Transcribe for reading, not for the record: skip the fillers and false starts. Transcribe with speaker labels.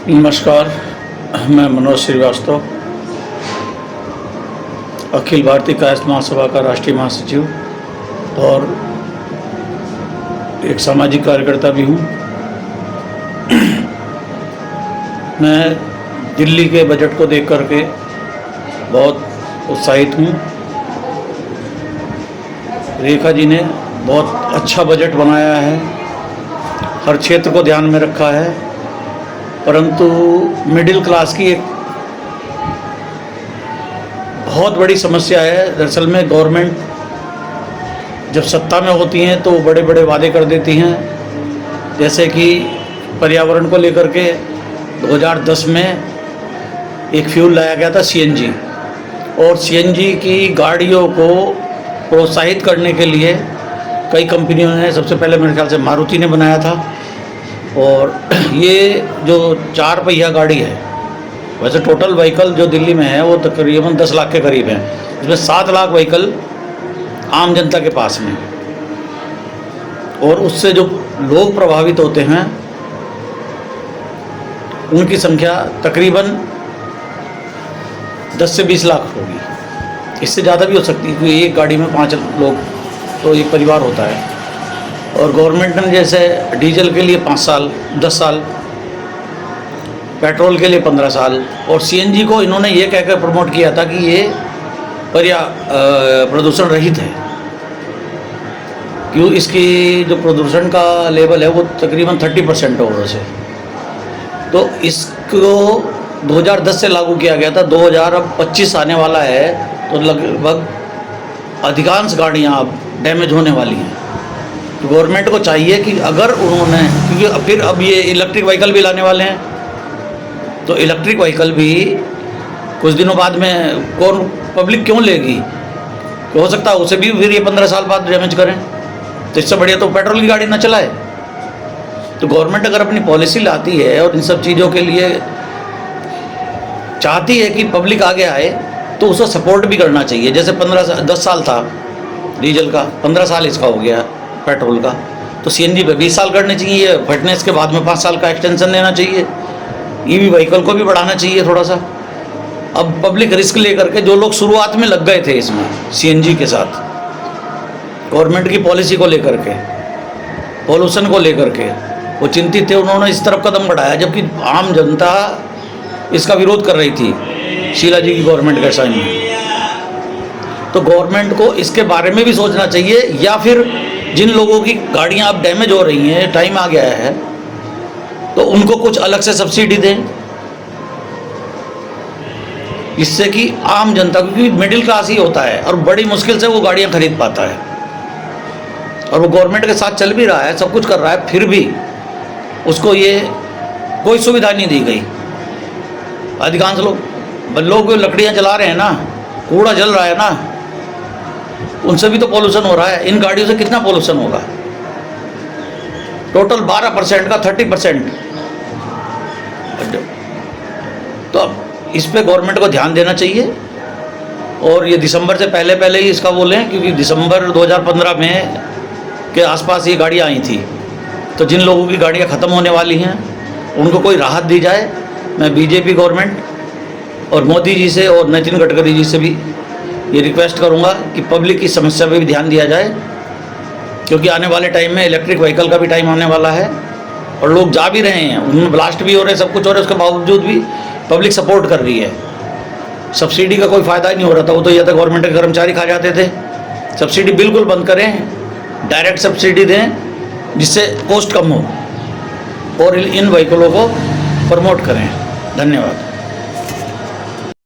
Speaker 1: नमस्कार, मैं मनोज श्रीवास्तव, अखिल भारतीय कायस्थ महासभा का राष्ट्रीय महासचिव और एक सामाजिक कार्यकर्ता भी हूँ। मैं दिल्ली के बजट को देख करके बहुत उत्साहित हूँ। रेखा जी ने बहुत अच्छा बजट बनाया है, हर क्षेत्र को ध्यान में रखा है, परंतु मिडिल क्लास की एक बहुत बड़ी समस्या है। दरअसल में गवर्नमेंट जब सत्ता में होती हैं तो बड़े बड़े वादे कर देती हैं, जैसे कि पर्यावरण को लेकर के 2010 में एक फ्यूल लाया गया था सीएनजी, और सीएनजी की गाड़ियों को प्रोत्साहित करने के लिए कई कंपनियों ने, सबसे पहले मेरे ख्याल से मारुति ने बनाया था। और ये जो 4 पहिया गाड़ी है, वैसे टोटल व्हीकल जो दिल्ली में है वो तकरीबन 10 लाख के करीब हैं, इसमें 7 लाख व्हीकल आम जनता के पास में, और उससे जो लोग प्रभावित होते हैं उनकी संख्या तकरीबन 10 से 20 लाख होगी। इससे ज़्यादा भी हो सकती है, क्योंकि एक गाड़ी में 5 लोग तो एक परिवार होता है। और गवर्नमेंट ने जैसे डीजल के लिए 5 साल, 10 साल, पेट्रोल के लिए 15 साल, और सीएनजी को इन्होंने ये कहकर प्रमोट किया था कि ये प्रदूषण रहित है, क्यों इसकी जो प्रदूषण का लेवल है वो तकरीबन 30% हो से। तो इसको 2010 से लागू किया गया था, 2025 आने वाला है, तो लगभग अधिकांश गाड़ियाँ अब डैमेज होने वाली हैं। तो गवर्नमेंट को चाहिए कि अगर उन्होंने, क्योंकि फिर अब ये इलेक्ट्रिक व्हीकल भी लाने वाले हैं, तो इलेक्ट्रिक व्हीकल भी कुछ दिनों बाद में कौन पब्लिक क्यों लेगी, तो हो सकता है उसे भी फिर ये 15 साल बाद डैमेज करें। तो इससे बढ़िया तो पेट्रोल की गाड़ी ना चलाए। तो गवर्नमेंट अगर अपनी पॉलिसी लाती है और इन सब चीज़ों के लिए चाहती है कि पब्लिक आगे आए, तो उसे सपोर्ट भी करना चाहिए। जैसे 10 साल था डीजल का, 15 साल इसका हो गया पेट्रोल का, तो सीएनजी पे 20 साल करने चाहिए, फिटनेस के बाद में 5 साल का एक्सटेंशन देना चाहिए। ईवी व्हीकल को भी बढ़ाना चाहिए थोड़ा सा। अब पब्लिक रिस्क लेकर के, जो लोग शुरुआत में लग गए थे इसमें सीएनजी के साथ, गवर्नमेंट की पॉलिसी को लेकर के, पॉल्यूशन को लेकर के वो चिंतित थे, उन्होंने इस तरफ कदम बढ़ाया, जबकि आम जनता इसका विरोध कर रही थी शीला जी की गवर्नमेंट के टाइम में। तो गवर्नमेंट को इसके बारे में भी सोचना चाहिए, या फिर जिन लोगों की गाड़ियां अब डैमेज हो रही हैं, टाइम आ गया है, तो उनको कुछ अलग से सब्सिडी दें, इससे कि आम जनता, क्योंकि मिडिल क्लास ही होता है और बड़ी मुश्किल से वो गाड़ियां खरीद पाता है, और वो गवर्नमेंट के साथ चल भी रहा है, सब कुछ कर रहा है, फिर भी उसको ये कोई सुविधा नहीं दी गई। अधिकांश लोग लकड़ियां जला रहे हैं ना, कूड़ा जल रहा है ना, उनसे भी तो पोल्यूशन हो रहा है। इन गाड़ियों से कितना पोल्यूशन होगा? टोटल 12% का 30%। तो अब इस पे गवर्नमेंट को ध्यान देना चाहिए, और ये दिसंबर से पहले ही इसका बोलें, क्योंकि दिसंबर 2015 में के आसपास ये गाड़ियाँ आई थी। तो जिन लोगों की गाड़ियाँ ख़त्म होने वाली हैं उनको कोई राहत दी जाए। मैं बीजेपी गवर्नमेंट और मोदी जी से और नितिन गडकरी जी से भी ये रिक्वेस्ट करूंगा कि पब्लिक की समस्या पे भी ध्यान दिया जाए, क्योंकि आने वाले टाइम में इलेक्ट्रिक व्हीकल का भी टाइम आने वाला है, और लोग जा भी रहे हैं, उनमें ब्लास्ट भी हो रहे हैं, सब कुछ हो रहा है, उसके बावजूद भी पब्लिक सपोर्ट कर रही है। सब्सिडी का कोई फ़ायदा ही नहीं हो रहा था, वो तो यह था गवर्नमेंट के कर्मचारी खा जाते थे। सब्सिडी बिल्कुल बंद करें, डायरेक्ट सब्सिडी दें, जिससे कॉस्ट कम हो, और इन व्हीकलों को प्रमोट करें। धन्यवाद।